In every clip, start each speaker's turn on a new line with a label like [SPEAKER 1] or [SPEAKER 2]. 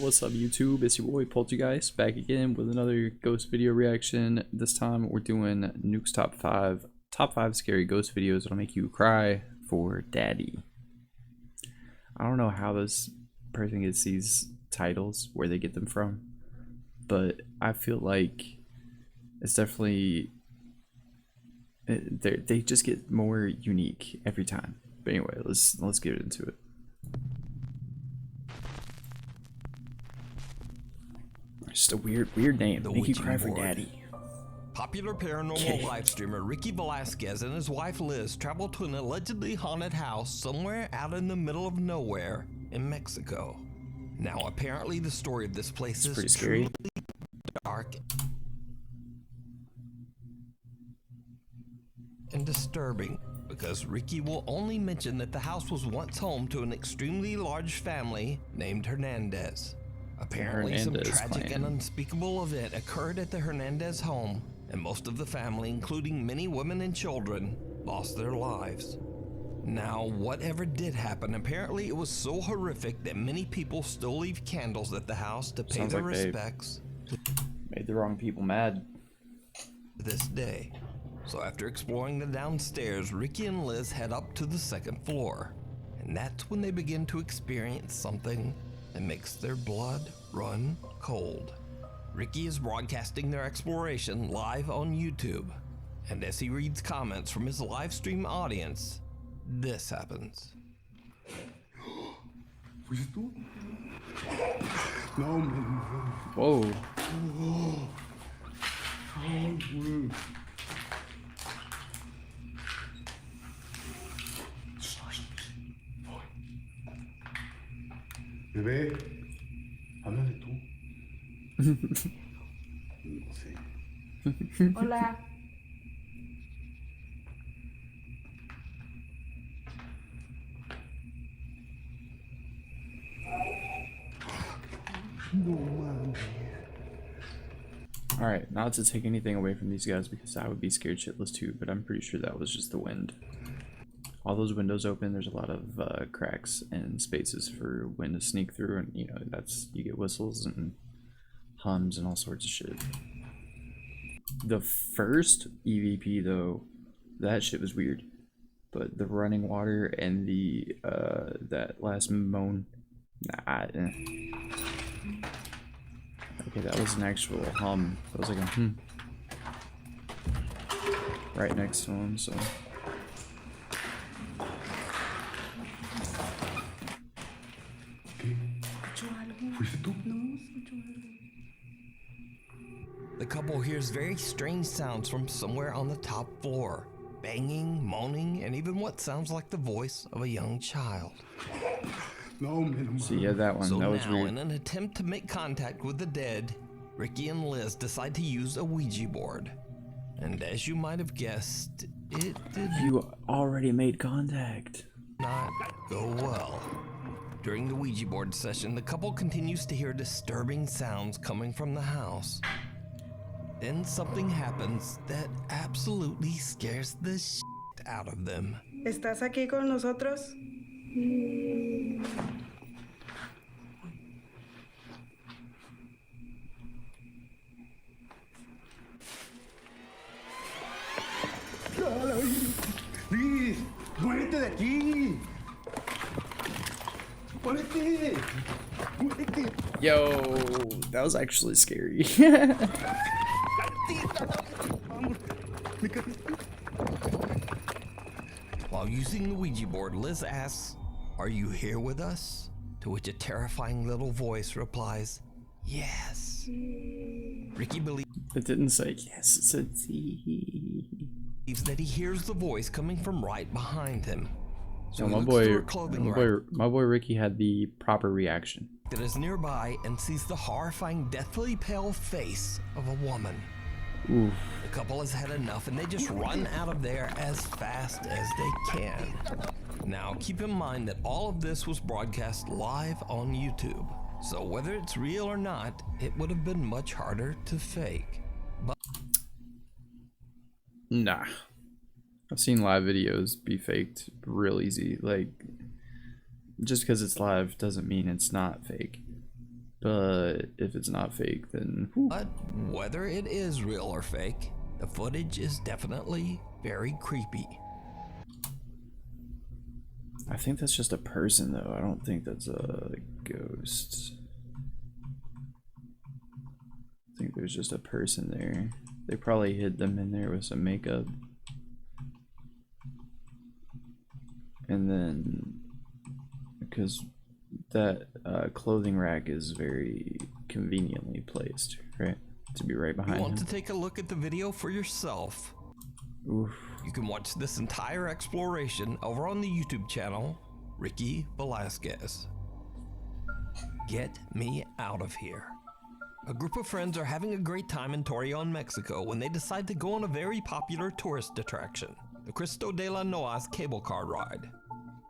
[SPEAKER 1] what's up YouTube? It's your boy Poltergeist back again with another ghost video reaction. This time we're doing Nuke's top 5 scary ghost videos that'll make you cry for daddy. I don't know how this person gets these titles, where they get them from, but I feel like it's definitely they just get more unique every time. But anyway, let's get into it. Just a weird name. Make you cry for daddy.
[SPEAKER 2] Popular paranormal live streamer Ricky Velasquez and his wife Liz traveled to an allegedly haunted house somewhere out in the middle of nowhere in Mexico. Now, apparently, the story of this place is
[SPEAKER 1] pretty scary,
[SPEAKER 2] dark, and disturbing, because Ricky will only mention that the house was once home to an extremely large family named Hernandez. Apparently, some tragic and unspeakable event occurred at the Hernandez home, and most of the family, including many women and children, lost their lives. Now, whatever did happen, apparently it was so horrific that many people still leave candles at the house to pay their respects.
[SPEAKER 1] Made the wrong people mad.
[SPEAKER 2] This day. So after exploring the downstairs, Ricky and Liz head up to the second floor, and that's when they begin to experience something that makes their blood run cold. Ricky is broadcasting their exploration live on YouTube, and as he reads comments from his live stream audience, this happens.
[SPEAKER 1] Whoa.
[SPEAKER 3] Bebé, háblale tú. No sé.
[SPEAKER 4] Hola.
[SPEAKER 3] No mames.
[SPEAKER 1] Alright, not to take anything away from these guys because I would be scared shitless too, but I'm pretty sure that was just the wind. All those windows open, there's a lot of cracks and spaces for wind to sneak through, and you know, you get whistles and hums and all sorts of shit. The first EVP though, that shit was weird, but the running water and the that last moan, okay, that was an actual hum. That was like a right next to him, so.
[SPEAKER 2] The couple hears very strange sounds from somewhere on the top floor. Banging, moaning, and even what sounds like the voice of a young child.
[SPEAKER 1] So yeah, that one, that was weird.
[SPEAKER 2] In an attempt to make contact with the dead, Ricky and Liz decide to use a Ouija board. And as you might have guessed, it did
[SPEAKER 1] already made contact.
[SPEAKER 2] Not go well. During the Ouija board session, the couple continues to hear disturbing sounds coming from the house. Then something happens that absolutely scares the shit out of them.
[SPEAKER 4] ¿Estás aquí con nosotros?
[SPEAKER 3] ¡Liz! ¡Muérete de aquí! ¡Muérete! ¡Muérete!
[SPEAKER 1] Yo, that was actually scary.
[SPEAKER 2] While using the Ouija board, Liz asks, "Are you here with us?" To which a terrifying little voice replies, "Yes." Ricky believes
[SPEAKER 1] It didn't say yes, it said Z.
[SPEAKER 2] that he hears the voice coming from right behind him. So
[SPEAKER 1] my boy Ricky had the proper reaction.
[SPEAKER 2] That is nearby and sees the horrifying, deathly pale face of a woman.
[SPEAKER 1] Oof.
[SPEAKER 2] The couple has had enough and they just run out of there as fast as they can. Now, keep in mind that all of this was broadcast live on YouTube, so whether it's real or not, it would have been much harder to fake. But
[SPEAKER 1] nah, I've seen live videos be faked real easy. Like, just because it's live doesn't mean it's not fake. But if it's not fake, then whew.
[SPEAKER 2] But whether it is real or fake, the footage is definitely very creepy.
[SPEAKER 1] I think that's just a person, though. I don't think that's a ghost. I think there's just a person there. They probably hid them in there with some makeup. And then, because that clothing rack is very conveniently placed, right? To be right behind
[SPEAKER 2] You want
[SPEAKER 1] him.
[SPEAKER 2] to take a look at the video for yourself?
[SPEAKER 1] Oof.
[SPEAKER 2] You can watch this entire exploration over on the YouTube channel, Ricky Velasquez. Get me out of here. A group of friends are having a great time in Torreon, Mexico when they decide to go on a very popular tourist attraction, the Cristo de la Noa's cable car ride.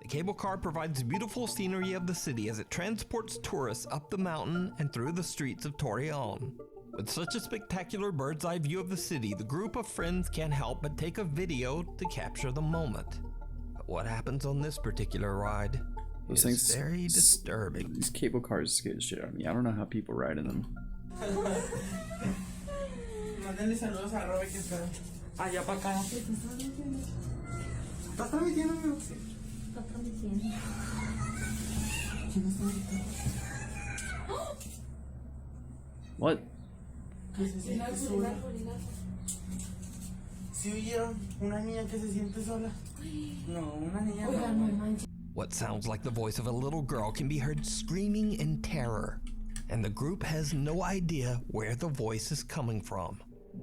[SPEAKER 2] The cable car provides beautiful scenery of the city as it transports tourists up the mountain and through the streets of Torreon. With such a spectacular bird's eye view of the city, the group of friends can't help but take a video to capture the moment. But what happens on this particular ride
[SPEAKER 1] Those
[SPEAKER 2] is
[SPEAKER 1] things,
[SPEAKER 2] very disturbing.
[SPEAKER 1] These cable cars scare the shit out of me. I don't know how people ride in them.
[SPEAKER 5] Mándenle saludos a Robert que está allá para acá. ¿Estás transmitiendo, amigo? Sí. Está transmitiendo. ¿Quién está gritando?
[SPEAKER 1] What?
[SPEAKER 5] ¿Qué se siente sola? ¿Sí oyeron? Una niña que se siente sola. No, una niña no.
[SPEAKER 2] What sounds like the voice of a little girl can be heard screaming in terror, and the group has no idea where the voice is coming from.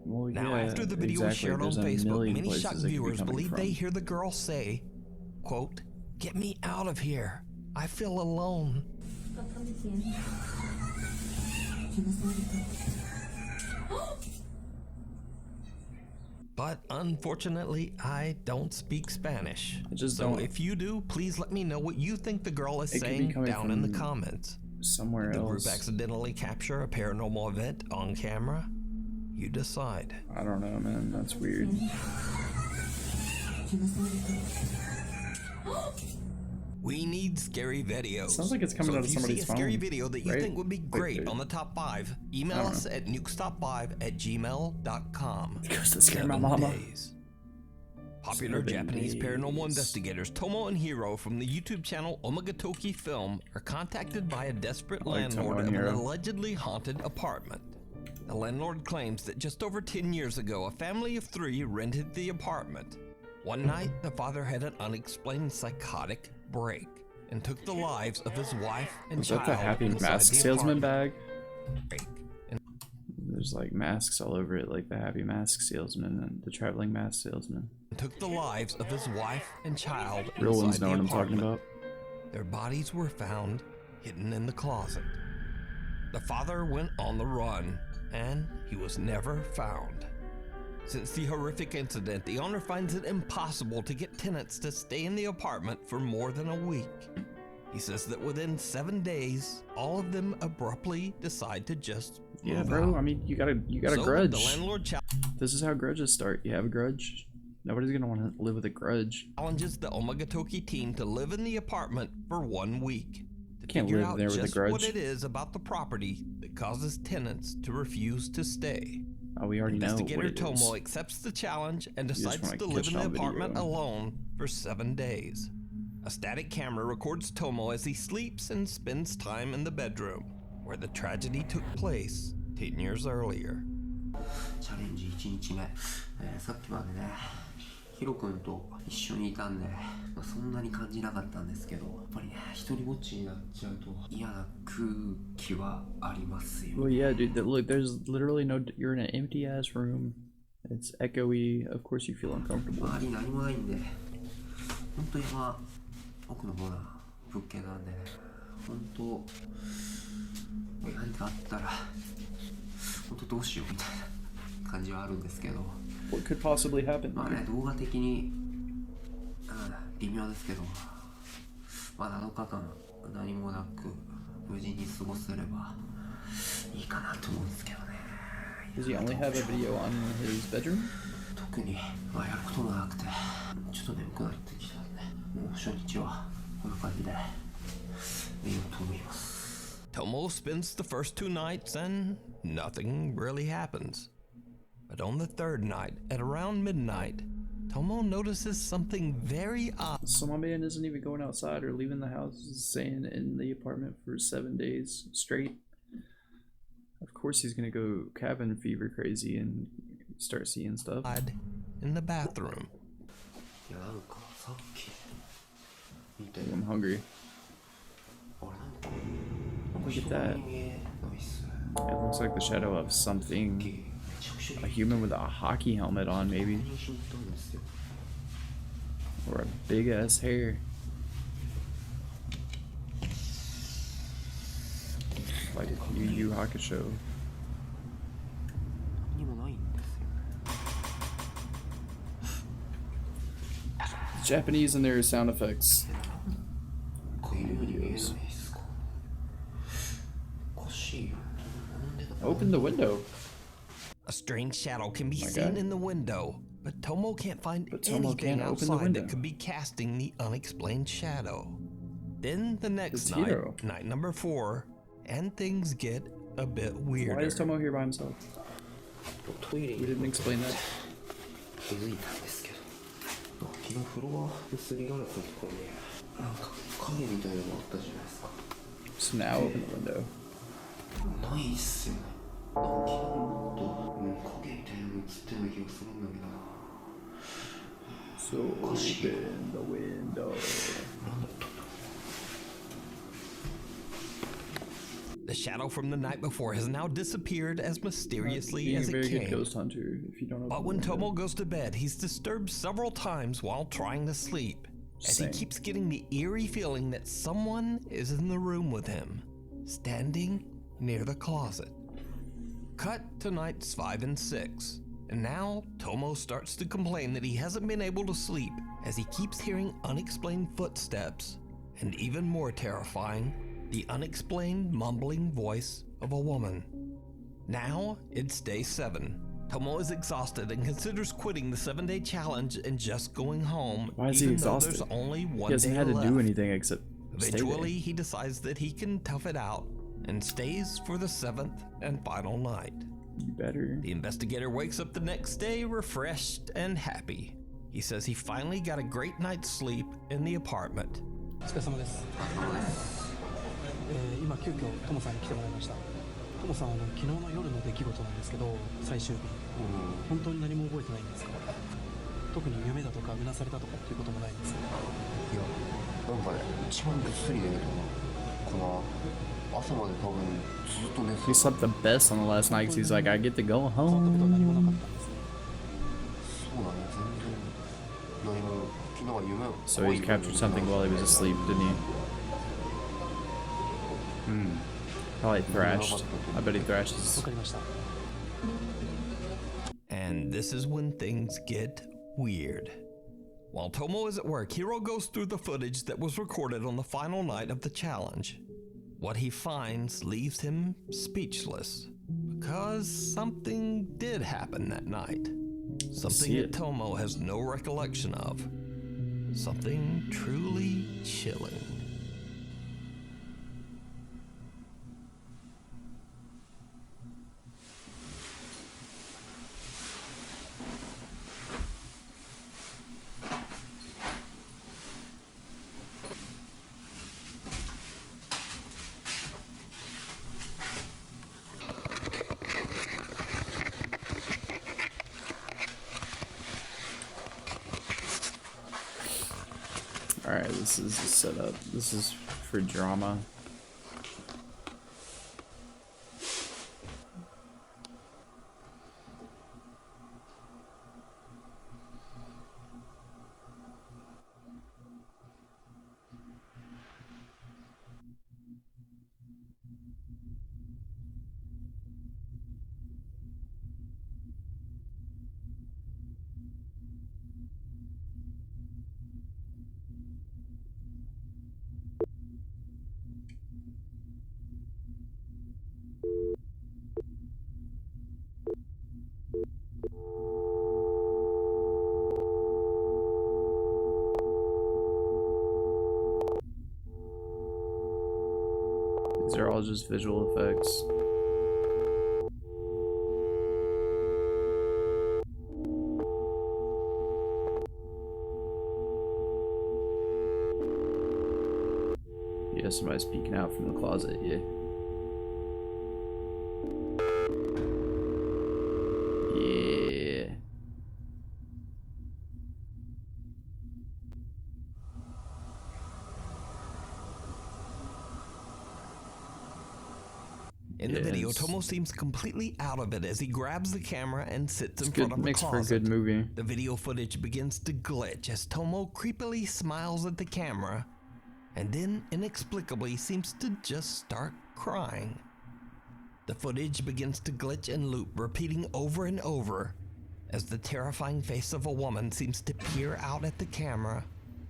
[SPEAKER 1] Well,
[SPEAKER 2] Now,
[SPEAKER 1] yeah,
[SPEAKER 2] after the video was
[SPEAKER 1] exactly.
[SPEAKER 2] shared on
[SPEAKER 1] There's a
[SPEAKER 2] Facebook,
[SPEAKER 1] million
[SPEAKER 2] many
[SPEAKER 1] places
[SPEAKER 2] shocked
[SPEAKER 1] it could be
[SPEAKER 2] viewers
[SPEAKER 1] coming
[SPEAKER 2] believe
[SPEAKER 1] from.
[SPEAKER 2] they hear the girl say, quote, "Get me out of here. I feel alone." But unfortunately, I don't speak Spanish.
[SPEAKER 1] I just
[SPEAKER 2] so
[SPEAKER 1] don't-
[SPEAKER 2] if you do, please let me know what you think the girl is
[SPEAKER 1] It could be
[SPEAKER 2] saying
[SPEAKER 1] coming
[SPEAKER 2] down in the
[SPEAKER 1] from
[SPEAKER 2] comments.
[SPEAKER 1] Somewhere
[SPEAKER 2] Did the
[SPEAKER 1] else.
[SPEAKER 2] group accidentally capture a paranormal event on camera? You decide.
[SPEAKER 1] I don't know, man. That's weird.
[SPEAKER 2] We need scary videos.
[SPEAKER 1] Sounds like it's coming
[SPEAKER 2] so
[SPEAKER 1] out of
[SPEAKER 2] if you
[SPEAKER 1] somebody's
[SPEAKER 2] see a scary
[SPEAKER 1] phone,
[SPEAKER 2] video that you
[SPEAKER 1] right?
[SPEAKER 2] think would be
[SPEAKER 1] Like
[SPEAKER 2] great
[SPEAKER 1] the-
[SPEAKER 2] on the top 5, email
[SPEAKER 1] I don't
[SPEAKER 2] us at nukestop5@gmail.com.
[SPEAKER 1] Ghost that scared my
[SPEAKER 2] 7
[SPEAKER 1] mama.
[SPEAKER 2] days. Popular
[SPEAKER 1] 7
[SPEAKER 2] Japanese paranormal
[SPEAKER 1] days.
[SPEAKER 2] investigators Tomo and Hiro from the YouTube channel Omagatoki Film are contacted by a desperate
[SPEAKER 1] I like Tomo
[SPEAKER 2] landlord
[SPEAKER 1] and
[SPEAKER 2] of an
[SPEAKER 1] Hiro.
[SPEAKER 2] allegedly haunted apartment. The landlord claims that just over 10 years ago, a family of 3 rented the apartment. One night, the father had an unexplained psychotic break and took the lives of his wife and
[SPEAKER 1] Is that
[SPEAKER 2] child
[SPEAKER 1] the Happy
[SPEAKER 2] inside
[SPEAKER 1] Mask
[SPEAKER 2] the
[SPEAKER 1] salesman
[SPEAKER 2] apartment.
[SPEAKER 1] bag?
[SPEAKER 2] And
[SPEAKER 1] There's like masks all over it, like the Happy Mask salesman and the traveling mask salesman.
[SPEAKER 2] took the lives of his wife and child
[SPEAKER 1] Real ones
[SPEAKER 2] inside
[SPEAKER 1] know
[SPEAKER 2] the
[SPEAKER 1] what I'm talking
[SPEAKER 2] apartment.
[SPEAKER 1] about.
[SPEAKER 2] Their bodies were found hidden in the closet. The father went on the run, and he was never found. Since the horrific incident, the owner finds it impossible to get tenants to stay in the apartment for more than a week. He says that within 7 days, all of them abruptly decide to just
[SPEAKER 1] Yeah,
[SPEAKER 2] move
[SPEAKER 1] bro.
[SPEAKER 2] out.
[SPEAKER 1] I mean, you got a
[SPEAKER 2] So
[SPEAKER 1] grudge.
[SPEAKER 2] the landlord
[SPEAKER 1] This is how grudges start. You have a grudge. Nobody's gonna want to live with a grudge.
[SPEAKER 2] challenges the Omagatoki team to live in the apartment for 1 week to
[SPEAKER 1] Can't
[SPEAKER 2] figure
[SPEAKER 1] live
[SPEAKER 2] out
[SPEAKER 1] there with a
[SPEAKER 2] just
[SPEAKER 1] grudge.
[SPEAKER 2] what it is about the property that causes tenants to refuse to stay.
[SPEAKER 1] Oh, we already know what
[SPEAKER 2] Investigator
[SPEAKER 1] it
[SPEAKER 2] Tomo
[SPEAKER 1] is.
[SPEAKER 2] accepts the challenge and
[SPEAKER 1] just
[SPEAKER 2] decides
[SPEAKER 1] wanna
[SPEAKER 2] to live
[SPEAKER 1] catch
[SPEAKER 2] in
[SPEAKER 1] it
[SPEAKER 2] the
[SPEAKER 1] on video.
[SPEAKER 2] apartment alone for 7 days. A static camera records Tomo as he sleeps and spends time in the bedroom, where the tragedy took place 10 years earlier.
[SPEAKER 6] チャレンジ1日目、さっきまでねヒロ君と一緒にいたんで、そんなに感じなかったんですけど、やっぱりね一人ぼっちになっちゃうと嫌な空気はありますよ。
[SPEAKER 1] Well, yeah, dude. Look, there's literally no. You're in an empty ass room. It's echoey. Of course, you feel uncomfortable.
[SPEAKER 6] 周り何もないんで、本当山奥の方な物件なんでね、本当何かあったら本当どうしようみたいな感じはあるんですけど。
[SPEAKER 1] What could possibly happen?
[SPEAKER 6] まあね、動画的に、微妙ですけど、まあ7日間何もなく無事に過ごせればいいかなと思うんですけどね。
[SPEAKER 1] Does he only have a video on his bedroom?
[SPEAKER 6] 特に、まあ、やることもなくて、ちょっと眠くなってきたんで、もう初日はこんな感じで寝ようと思います。
[SPEAKER 2] Tomo spends the first 2 nights and nothing really happens. But on the 3rd night, at around midnight, Tomo notices something very odd.
[SPEAKER 1] So my man isn't even going outside or leaving the house, he's staying in the apartment for 7 days straight. Of course he's gonna go cabin fever crazy and start seeing stuff.
[SPEAKER 2] In the bathroom.
[SPEAKER 1] I'm hungry. Look at that. It looks like the shadow of something. A human with a hockey helmet on, maybe. Or a big ass hair. Like Yu Yu Hakusho. Japanese and their sound effects. Videos. Open the window.
[SPEAKER 2] A strange shadow can be seen in the window, but Tomo can't find anything
[SPEAKER 1] can't open the
[SPEAKER 2] outside
[SPEAKER 1] window.
[SPEAKER 2] that could be casting the unexplained shadow. Then the next
[SPEAKER 1] It's
[SPEAKER 2] night,
[SPEAKER 1] Hiro.
[SPEAKER 2] night number 4, and things get a bit weirder.
[SPEAKER 1] Why is Tomo here by himself? We didn't explain that. So now open the window. So open the window.
[SPEAKER 2] The shadow from the night before has now disappeared as mysteriously
[SPEAKER 1] Being
[SPEAKER 2] as
[SPEAKER 1] a very
[SPEAKER 2] it
[SPEAKER 1] good
[SPEAKER 2] came.
[SPEAKER 1] ghost hunter if you don't open
[SPEAKER 2] But
[SPEAKER 1] the
[SPEAKER 2] when
[SPEAKER 1] window.
[SPEAKER 2] Tomo goes to bed, he's disturbed several times while trying to sleep, as
[SPEAKER 1] Same.
[SPEAKER 2] he keeps getting the eerie feeling that someone is in the room with him, standing near the closet. Cut to nights 5 and 6, and now Tomo starts to complain that he hasn't been able to sleep as he keeps hearing unexplained footsteps, and even more terrifying, the unexplained mumbling voice of a woman. Now it's day 7. Tomo is exhausted and considers quitting the 7-day challenge and just going home.
[SPEAKER 1] Why is he
[SPEAKER 2] even though
[SPEAKER 1] exhausted?
[SPEAKER 2] there's only one
[SPEAKER 1] He hasn't
[SPEAKER 2] day
[SPEAKER 1] had to
[SPEAKER 2] left.
[SPEAKER 1] do anything except stay there.
[SPEAKER 2] Eventually, he decides that he can tough it out and stays for the 7th and final night.
[SPEAKER 1] You better.
[SPEAKER 2] The investigator wakes up the next day refreshed and happy. He says he finally got a great night's sleep in the apartment.
[SPEAKER 7] お疲れ様です。今急遽トモさんに来てもらいました。トモさん昨日の夜の出来事なんですけど、最終日、本当に何も覚えてないんですか？特に夢だとかうなされたとかっていうこともないんですか？
[SPEAKER 6] いや、なんかね、一番ぐっすり寝れたかな。朝まで多分ずっと寝て
[SPEAKER 1] He slept the best on the last night because he's like, I get to go
[SPEAKER 7] その時と何もなかっ
[SPEAKER 1] home.
[SPEAKER 7] たんですね。
[SPEAKER 6] そうだね、全然何も昨日は夢を
[SPEAKER 1] So he captured something while he was asleep, didn't he? Probably thrashed. I bet he thrashed
[SPEAKER 7] わ
[SPEAKER 1] his...
[SPEAKER 7] かりました。
[SPEAKER 2] And this is when things get weird. While Tomo is at work, Hiro goes through the footage that was recorded on the final night of the challenge. What he finds leaves him speechless, because something did happen that night. Something
[SPEAKER 1] see
[SPEAKER 2] that
[SPEAKER 1] it.
[SPEAKER 2] Tomo has no recollection of. Something truly chilling.
[SPEAKER 1] Alright, this is the setup. This is for drama. These are all just visual effects. Yeah, somebody's peeking out from the closet, yeah. Yeah.
[SPEAKER 2] In the video, Tomo seems completely out of it as he grabs the camera and sits in
[SPEAKER 1] It's
[SPEAKER 2] front
[SPEAKER 1] good,
[SPEAKER 2] of the
[SPEAKER 1] makes for a
[SPEAKER 2] closet.
[SPEAKER 1] good movie.
[SPEAKER 2] The video footage begins to glitch as Tomo creepily smiles at the camera and then inexplicably seems to just start crying. The footage begins to glitch and loop, repeating over and over as the terrifying face of a woman seems to peer out at the camera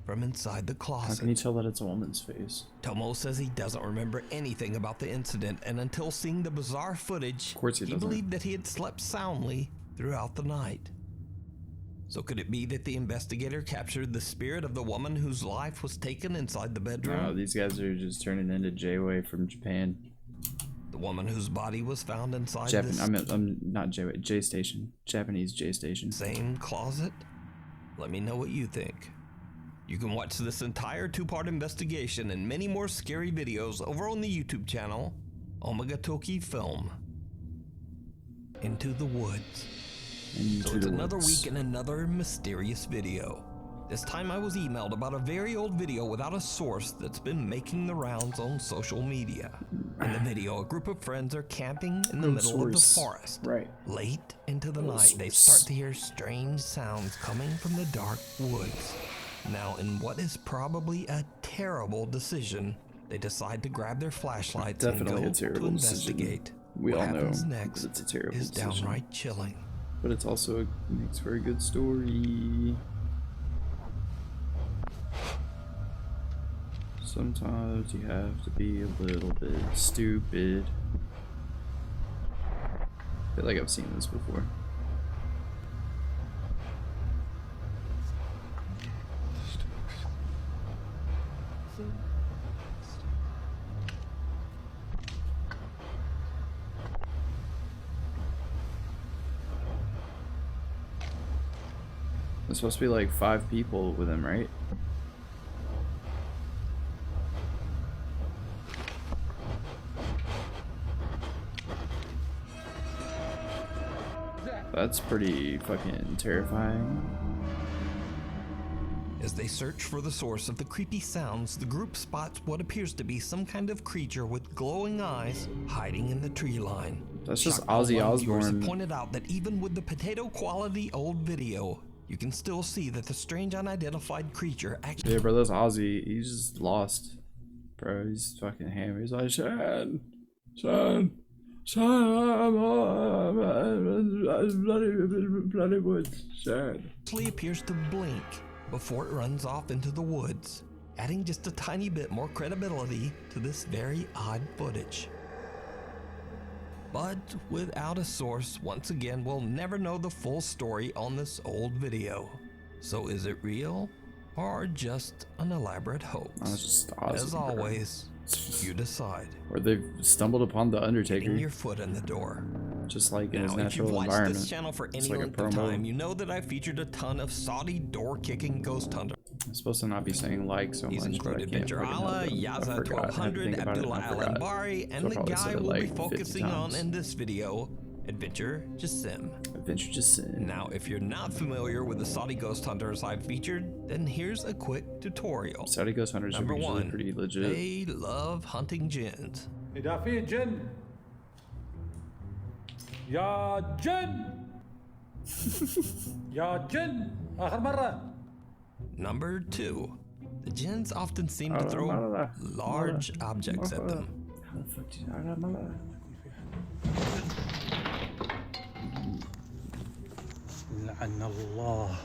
[SPEAKER 2] from inside the closet.
[SPEAKER 1] How can you tell that it's a woman's face?
[SPEAKER 2] Tomo says he doesn't remember anything about the incident, and until seeing the bizarre footage,
[SPEAKER 1] Of course he doesn't.
[SPEAKER 2] believed that he had slept soundly throughout the night. So could it be that the investigator captured the spirit of the woman whose life was taken inside the bedroom?
[SPEAKER 1] No, these guys are just turning into J-Way from Japan.
[SPEAKER 2] The woman whose body was found inside this
[SPEAKER 1] I'm not J-Way, J-Station. Japanese J-Station.
[SPEAKER 2] same closet? Let me know what you think. You can watch this entire two-part investigation and many more scary videos over on the YouTube channel, Omega Toki Film. Into the Woods. So it's another week and another mysterious video. This time I was emailed about a very old video without a source that's been making the rounds on social media. In the video, a group of friends are camping in the middle of the forest.
[SPEAKER 1] Right.
[SPEAKER 2] Late into the night, they start to hear strange sounds coming from the dark woods. Now, in what is probably a terrible decision, they decide to grab their flashlights
[SPEAKER 1] Definitely
[SPEAKER 2] and
[SPEAKER 1] a
[SPEAKER 2] go to
[SPEAKER 1] terrible
[SPEAKER 2] investigate.
[SPEAKER 1] decision. We
[SPEAKER 2] What
[SPEAKER 1] all know
[SPEAKER 2] happens
[SPEAKER 1] that
[SPEAKER 2] next
[SPEAKER 1] it's a terrible
[SPEAKER 2] is
[SPEAKER 1] decision.
[SPEAKER 2] downright chilling.
[SPEAKER 1] But it's also makes for a good story. Sometimes you have to be a little bit stupid. I feel like I've seen this before. There's supposed to be like 5 people with him, right? That's pretty fucking terrifying.
[SPEAKER 2] As they search for the source of the creepy sounds, the group spots what appears to be some kind of creature with glowing eyes hiding in the tree line.
[SPEAKER 1] That's just
[SPEAKER 2] Shocked
[SPEAKER 1] Ozzy
[SPEAKER 2] online viewers have
[SPEAKER 1] Osbourne.
[SPEAKER 2] pointed out that even with the potato quality old video, you can still see that the strange unidentified creature actually
[SPEAKER 1] Yeah, bro, that's Ozzy. He's just lost. Bro, he's fucking hammered. He's like, Sean, bloody woods, Sean.
[SPEAKER 2] appears to blink before it runs off into the woods, adding just a tiny bit more credibility to this very odd footage. But without a source, once again, we'll never know the full story on this old video. So is it real or just an elaborate hoax?
[SPEAKER 1] That's just Ozzy,
[SPEAKER 2] As
[SPEAKER 1] bro.
[SPEAKER 2] always, you decide.
[SPEAKER 1] Or they've stumbled upon the Undertaker,
[SPEAKER 2] Getting your foot in the door.
[SPEAKER 1] just like in his
[SPEAKER 2] Now, if you've
[SPEAKER 1] natural
[SPEAKER 2] watched
[SPEAKER 1] environment.
[SPEAKER 2] this channel for
[SPEAKER 1] It's
[SPEAKER 2] any
[SPEAKER 1] like a
[SPEAKER 2] length of
[SPEAKER 1] promo.
[SPEAKER 2] time, you know that I featured a ton of Saudi door-kicking ghost hunters.
[SPEAKER 1] I'm supposed to not be saying like so
[SPEAKER 2] These
[SPEAKER 1] much, but I
[SPEAKER 2] include
[SPEAKER 1] can't
[SPEAKER 2] Adventure
[SPEAKER 1] fucking
[SPEAKER 2] Allah,
[SPEAKER 1] help it. I
[SPEAKER 2] Yaza
[SPEAKER 1] forgot. I had to
[SPEAKER 2] 1200,
[SPEAKER 1] think about it and I
[SPEAKER 2] Abdullah
[SPEAKER 1] forgot.
[SPEAKER 2] Al-Anbari,
[SPEAKER 1] So
[SPEAKER 2] and
[SPEAKER 1] I
[SPEAKER 2] the
[SPEAKER 1] probably
[SPEAKER 2] guy
[SPEAKER 1] said it
[SPEAKER 2] we'll be
[SPEAKER 1] like 50
[SPEAKER 2] focusing on
[SPEAKER 1] times.
[SPEAKER 2] in this video, Adventure Jassim.
[SPEAKER 1] Adventure just
[SPEAKER 2] Now, if you're not familiar with the Saudi ghost hunters I've featured, then here's a quick tutorial.
[SPEAKER 1] Saudi Ghost Hunters are
[SPEAKER 2] Number
[SPEAKER 1] usually
[SPEAKER 2] 1,
[SPEAKER 1] pretty legit.
[SPEAKER 2] they love hunting jinns.
[SPEAKER 8] إذا في جن يا جن يا جن آخر مرة.
[SPEAKER 2] Number 2, the jinns often seem to throw large objects at them.
[SPEAKER 1] How the fuck did I
[SPEAKER 7] لعن الله.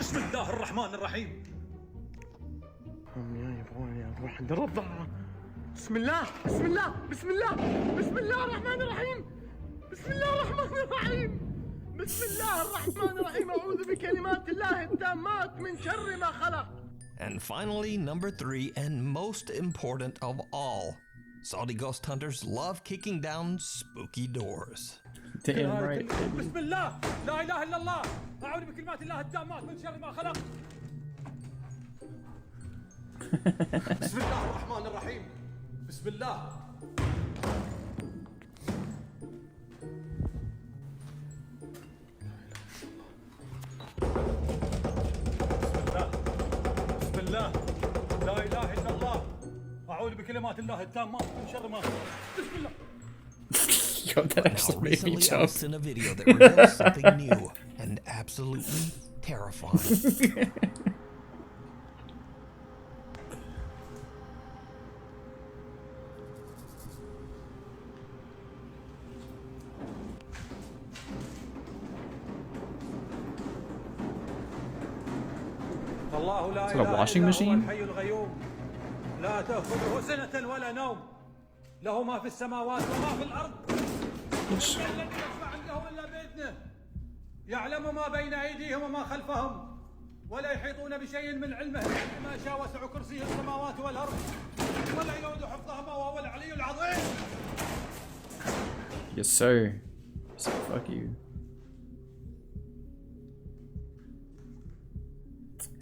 [SPEAKER 8] بسم الله الرحمن الرحيم.
[SPEAKER 3] يا ابوي اروح عند الرضاعة. بسم الله بسم الله بسم الله بسم الله الرحمن الرحيم. بسم الله الرحمن الرحيم.
[SPEAKER 2] And finally, number 3, and most important of all, Saudi ghost hunters love kicking down spooky doors.
[SPEAKER 1] Damn right, baby.
[SPEAKER 8] بسم الله لا اله الا الله اعوذ بكلمات الله التامات من شر ما خلق بسم الله الرحمن الرحيم بسم الله بسم الله لا اله الا الله اعوذ بكلمات الله التامات من شر ما خلق بسم الله.
[SPEAKER 1] Yo, that
[SPEAKER 2] Now,
[SPEAKER 1] actually made me
[SPEAKER 2] recently I
[SPEAKER 1] jump.
[SPEAKER 2] was in a video that reveals something new and absolutely terrifying.
[SPEAKER 8] الله لا
[SPEAKER 1] Is that a
[SPEAKER 8] إله
[SPEAKER 1] washing
[SPEAKER 8] إلا هو
[SPEAKER 1] machine?
[SPEAKER 8] الحي القيوم لا تأخذه سنة ولا نوم له ما في السماوات وما في الأرض الذي يشفع عنده إلا بإذنه يعلم ما بين أيديهم وما خلفهم ولا يحيطون بشيء من علمه إلا بما شاء وسع كرسيه السماوات والأرض ولا يؤود حفظهما وهو العلي العظيم.
[SPEAKER 1] Yes, sir. So fuck you.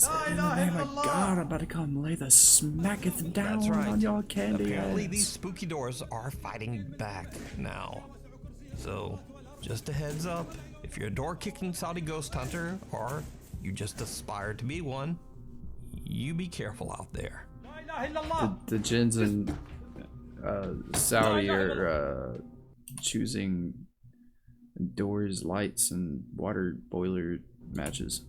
[SPEAKER 1] Oh my god, I'm about to come lay the smacketh down
[SPEAKER 2] That's right.
[SPEAKER 1] on y'all candy
[SPEAKER 2] Apparently,
[SPEAKER 1] ass.
[SPEAKER 2] these spooky doors are fighting back now. So, just a heads up, if you're a door-kicking Saudi ghost hunter, or you just aspire to be one, you be careful out there.
[SPEAKER 1] The jinns in Saudi are choosing doors, lights, and water boiler matches.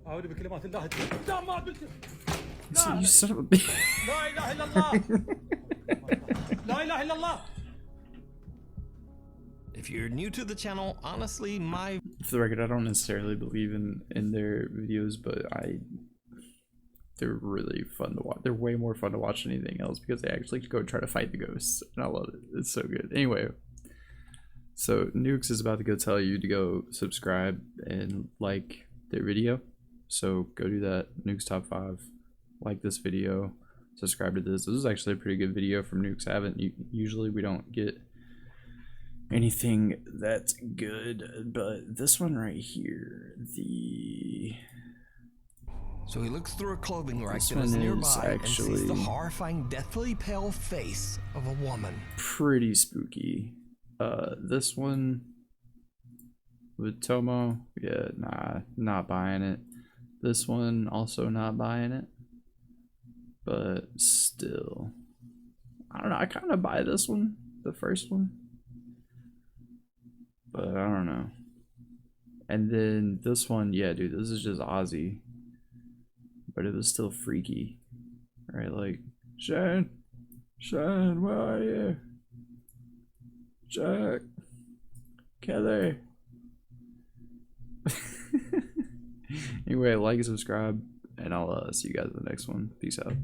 [SPEAKER 8] أعوذ بكلمات الله التامات من
[SPEAKER 1] So you son of a bitch.
[SPEAKER 8] لا إله إلا الله لا إله إلا الله.
[SPEAKER 2] If you're new to the channel, honestly,
[SPEAKER 1] For the record, I don't necessarily believe in their videos, but they're really fun to watch. They're way more fun to watch than anything else because they actually go try to fight the ghosts, and I love it. It's so good. Anyway, so Nukes is about to go tell you to go subscribe and like their video. So go do that. Nukes Top 5. Like this video. Subscribe to this. This is actually a pretty good video from Nukes. Usually we don't get anything that's good, but this one right here,
[SPEAKER 2] So he looks through a clothing rack
[SPEAKER 1] This
[SPEAKER 2] that is
[SPEAKER 1] one is
[SPEAKER 2] nearby and sees the
[SPEAKER 1] actually
[SPEAKER 2] horrifying, deathly pale face of a woman.
[SPEAKER 1] pretty spooky. This one with Tomo, yeah, nah, not buying it. This one also not buying it, but still, I don't know. I kind of buy this one, the first one, but I don't know. And then this one, yeah, dude, this is just Ozzy, but it was still freaky, right? Like, Shane, where are you? Jack, Kelly. Anyway, like and subscribe, and I'll see you guys in the next one. Peace out.